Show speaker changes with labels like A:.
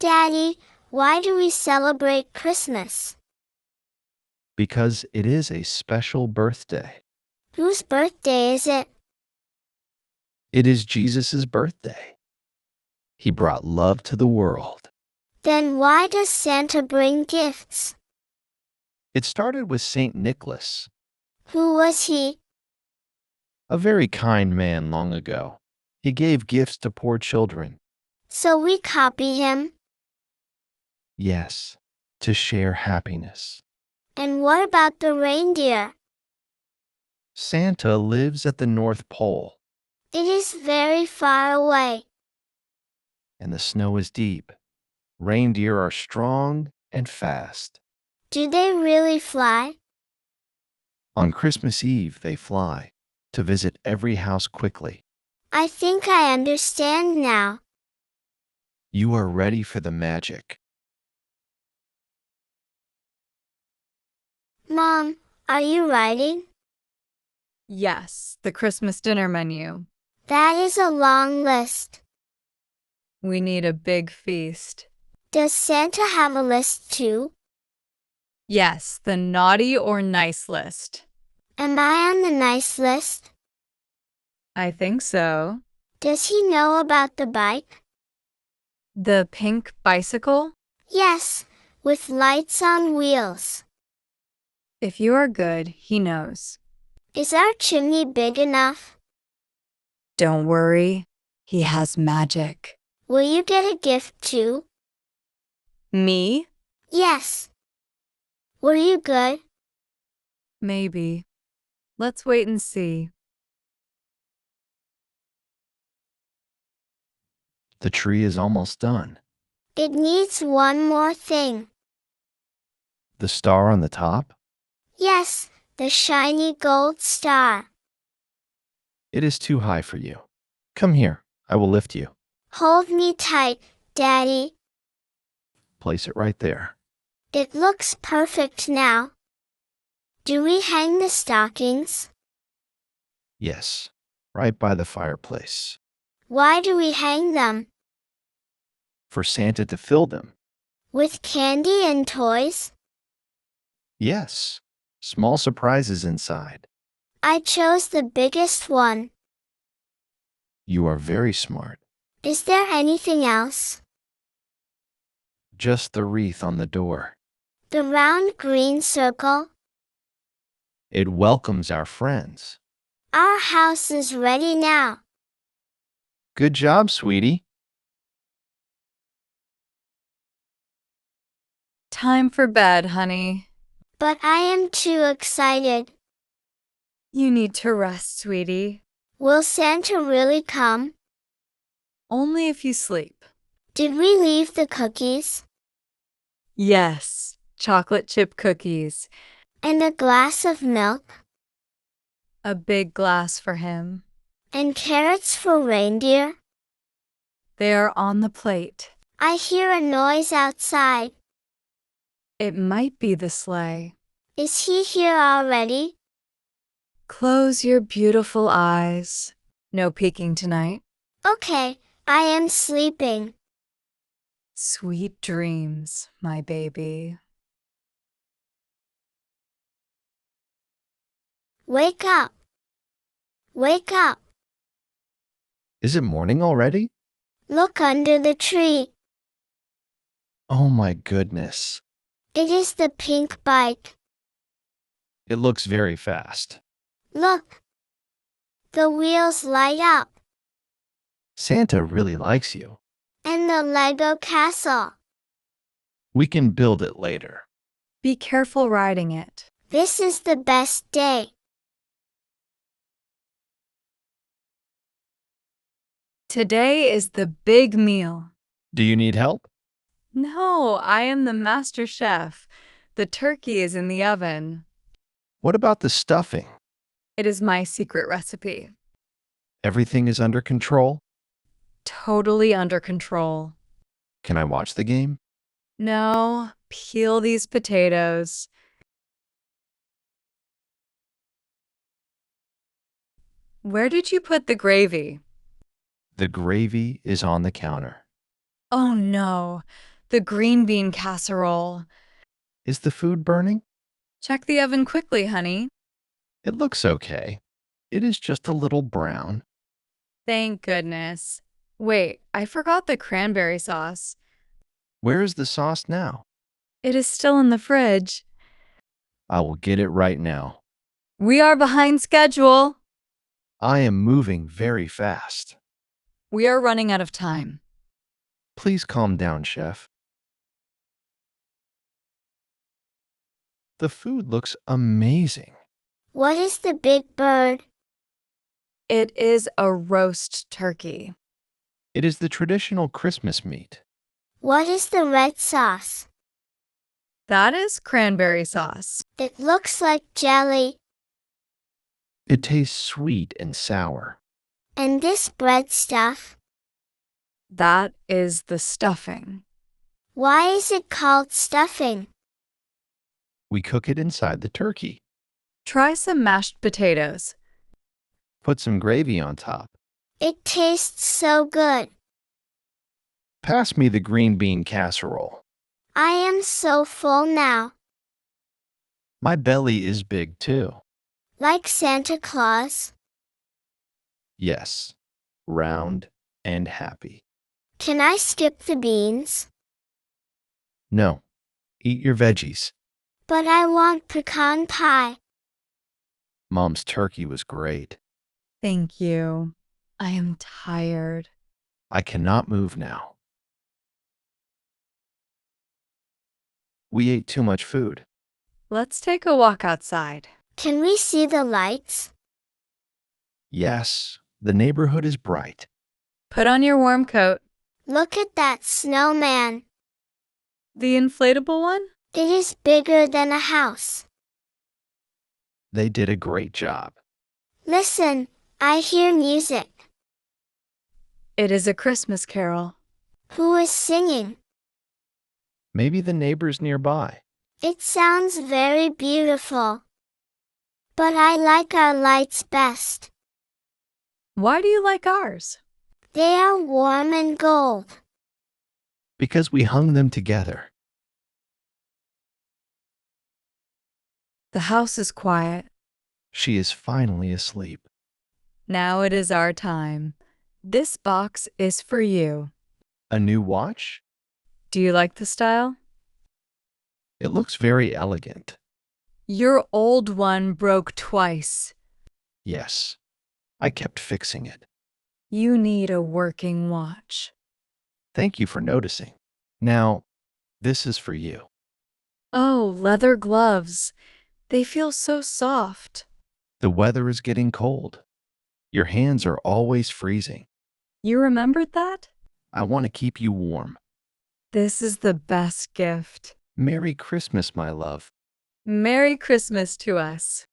A: Daddy, why do we celebrate Christmas?
B: Because it is a special birthday.
A: Whose birthday is it?
B: It is Jesus' birthday. He brought love to the world.
A: Then why does Santa bring gifts?
B: It started with St. Nicholas,
A: Who was he?
B: a very kind man long ago. He gave gifts to poor children.
A: So we copy him?
B: Yes, to share happiness.
A: And what about the reindeer?
B: Santa lives at the North Pole,
A: It is very far away.
B: and the snow is deep. Reindeer are strong and fast.
A: Do they really fly?
B: On Christmas Eve, they fly to visit every house quickly.
A: I think I understand now.
B: You are ready for the magic.
A: Mom, are you writing?
C: Yes, the Christmas dinner menu.
A: That is a long list.
C: We need a big feast.
A: Does Santa have a list too?
C: Yes, the naughty or nice list.
A: Am I on the nice list?
C: I think so.
A: Does he know about the bike?
C: The pink bicycle?
A: Yes, with lights on wheels.
C: If you are good, he knows.
A: Is our chimney big enough?
C: Don't worry, he has magic.
A: Will you get a gift too?
C: Me?
A: Yes. Were you good?
C: Maybe. Let's wait and see.
B: The tree is almost done.
A: It needs one more thing.
B: The star on the top?
A: Yes, the shiny gold star.
B: It is too high for you. Come here, I will lift you.
A: Hold me tight, Daddy.
B: Place it right there.
A: It looks perfect now. Do we hang the stockings?
B: Yes, right by the fireplace.
A: Why do we hang them?
B: For Santa to fill them.
A: With candy and toys?
B: Yes, small surprises inside.
A: I chose the biggest one.
B: You are very smart.
A: Is there anything else?
B: Just the wreath on the door.
A: The round green circle?
B: It welcomes our friends.
A: Our house is ready now.
B: Good job, sweetie.
C: Time for bed, honey.
A: But I am too excited.
C: You need to rest, sweetie.
A: Will Santa really come?
C: Only if you sleep.
A: Did we leave the cookies?
C: Yes, chocolate chip cookies.
A: And a glass of milk?
C: A big glass for him.
A: And carrots for reindeer?
C: They are on the plate.
A: I hear a noise outside.
C: It might be the sleigh.
A: Is he here already?
C: Close your beautiful eyes. No peeking tonight.
A: Okay, I am sleeping.
C: Sweet dreams, my baby.
A: Wake up. Wake up.
B: Is it morning already?
A: Look under the tree.
B: Oh my goodness.
A: It is the pink bike.
B: It looks very fast.
A: Look. The wheels light up.
B: Santa really likes you.
A: And the Lego castle.
B: We can build it later.
C: Be careful riding it.
A: This is the best day.
C: Today is the big meal.
B: Do you need help?
C: No, I am the master chef. The turkey is in the oven.
B: What about the stuffing?
C: It is my secret recipe.
B: Everything is under control?
C: Totally under control.
B: Can I watch the game?
C: No, peel these potatoes. Where did you put the gravy?
B: The gravy is on the counter.
C: Oh no, The green bean casserole.
B: Is the food burning?
C: Check the oven quickly, honey.
B: It looks okay. It is just a little brown.
C: Thank goodness. Wait, I forgot the cranberry sauce.
B: Where is the sauce now?
C: It is still in the fridge.
B: I will get it right now.
C: We are behind schedule.
B: I am moving very fast.
C: We are running out of time.
B: Please calm down, chef. The food looks amazing.
A: What is the big bird?
C: It is a roast turkey.
B: It is the traditional Christmas meat.
A: What is the red sauce?
C: That is cranberry sauce.
A: It looks like jelly.
B: It tastes sweet and sour.
A: And this bread stuff?
C: That is the stuffing.
A: Why is it called stuffing?
B: We cook it inside the turkey.
C: Try some mashed potatoes.
B: Put some gravy on top.
A: It tastes so good.
B: Pass me the green bean casserole.
A: I am so full now.
B: My belly is big too.
A: Like Santa Claus.
B: Yes, round and happy.
A: Can I skip the beans?
B: No, eat your veggies.
A: But I want pecan pie.
B: Mom's turkey was great.
C: Thank you. I am tired.
B: I cannot move now. We ate too much food.
C: Let's take a walk outside.
A: Can we see the lights?
B: Yes, the neighborhood is bright.
C: Put on your warm coat.
A: Look at that snowman.
C: The inflatable one?
A: It is bigger than a house.
B: They did a great job.
A: Listen, I hear music.
C: It is a Christmas carol.
A: Who is singing?
B: Maybe the neighbors nearby.
A: It sounds very beautiful. But I like our lights best.
C: Why do you like ours?
A: They are warm and gold.
B: Because we hung them together.
C: The house is quiet.
B: She is finally asleep.
C: Now it is our time. This box is for you.
B: A new watch?
C: Do you like the style?
B: It looks very elegant.
C: Your old one broke twice.
B: Yes, I kept fixing it.
C: You need a working watch.
B: Thank you for noticing. Now, this is for you.
C: Oh, leather gloves. They feel so soft.
B: The weather is getting cold. Your hands are always freezing.
C: You remembered that?
B: I want to keep you warm.
C: This is the best gift.
B: Merry Christmas, my love.
C: Merry Christmas to us.